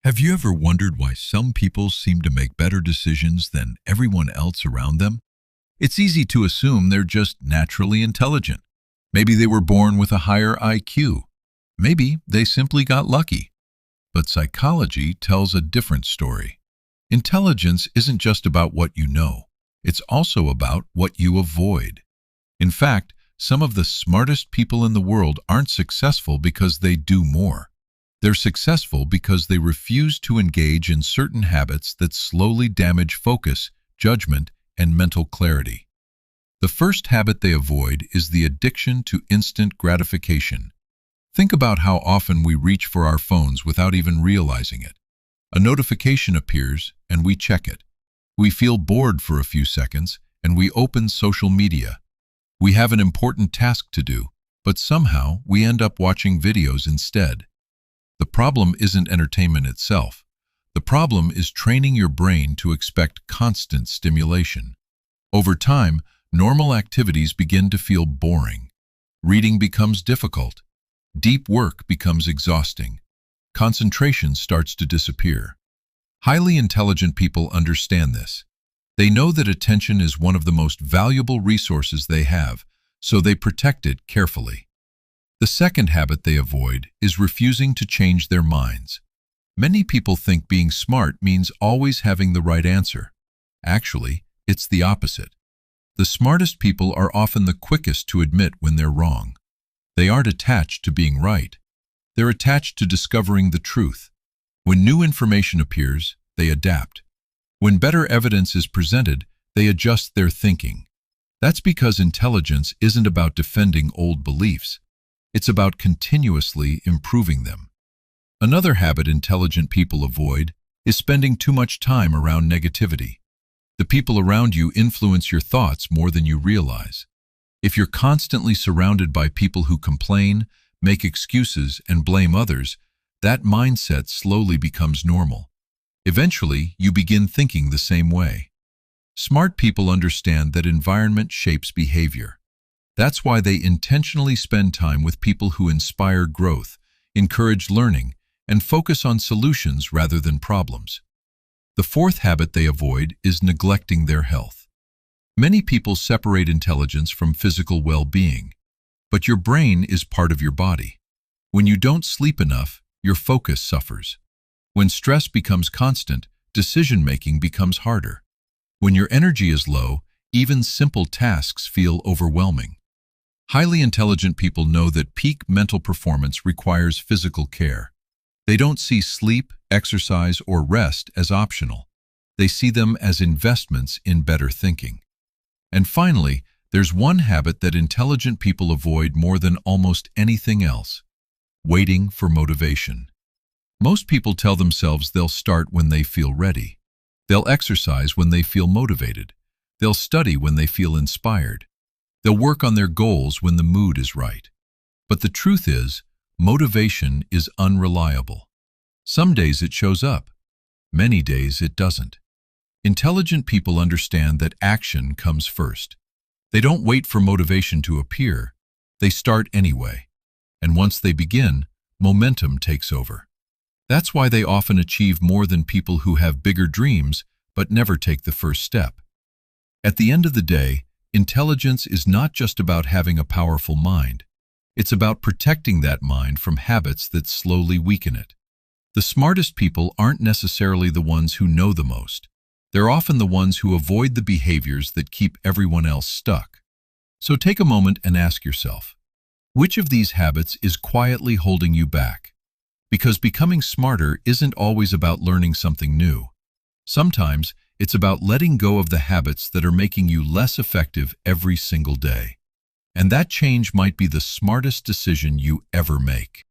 Have you ever wondered why some people seem to make better decisions than everyone else around them? It's easy to assume they're just naturally intelligent. Maybe they were born with a higher IQ. Maybe they simply got lucky. But psychology tells a different story. Intelligence isn't just about what you know. It's also about what you avoid. In fact, some of the smartest people in the world aren't successful because they do more. They're successful because they refuse to engage in certain habits that slowly damage focus, judgment, and mental clarity. The first habit they avoid is the addiction to instant gratification. Think about how often we reach for our phones without even realizing it. A notification appears and we check it. We feel bored for a few seconds and we open social media. We have an important task to do, but somehow we end up watching videos instead. The problem isn't entertainment itself. The problem is training your brain to expect constant stimulation. Over time, normal activities begin to feel boring. Reading becomes difficult. Deep work becomes exhausting. Concentration starts to disappear. Highly intelligent people understand this. They know that attention is one of the most valuable resources they have, so they protect it carefully. The second habit they avoid is refusing to change their minds. Many people think being smart means always having the right answer. Actually, it's the opposite. The smartest people are often the quickest to admit when they're wrong. They aren't attached to being right. They're attached to discovering the truth. When new information appears, they adapt. When better evidence is presented, they adjust their thinking. That's because intelligence isn't about defending old beliefs. It's about continuously improving them. Another habit intelligent people avoid is spending too much time around negativity. The people around you influence your thoughts more than you realize. If you're constantly surrounded by people who complain, make excuses, and blame others, that mindset slowly becomes normal. Eventually, you begin thinking the same way. Smart people understand that environment shapes behavior. That's why they intentionally spend time with people who inspire growth, encourage learning, and focus on solutions rather than problems. The fourth habit they avoid is neglecting their health. Many people separate intelligence from physical well-being, but your brain is part of your body. When you don't sleep enough, your focus suffers. When stress becomes constant, decision-making becomes harder. When your energy is low, even simple tasks feel overwhelming. Highly intelligent people know that peak mental performance requires physical care. They don't see sleep, exercise, or rest as optional. They see them as investments in better thinking. And finally, there's one habit that intelligent people avoid more than almost anything else: waiting for motivation. Most people tell themselves they'll start when they feel ready. They'll exercise when they feel motivated. They'll study when they feel inspired. They'll work on their goals when the mood is right. But the truth is, motivation is unreliable. Some days it shows up. Many days it doesn't. Intelligent people understand that action comes first. They don't wait for motivation to appear. They start anyway. And once they begin, momentum takes over. That's why they often achieve more than people who have bigger dreams but never take the first step. At the end of the day, intelligence is not just about having a powerful mind. It's about protecting that mind from habits that slowly weaken it. The smartest people aren't necessarily the ones who know the most. They're often the ones who avoid the behaviors that keep everyone else stuck. So take a moment and ask yourself, which of these habits is quietly holding you back? Because becoming smarter isn't always about learning something new. Sometimes it's about letting go of the habits that are making you less effective every single day. And that change might be the smartest decision you ever make.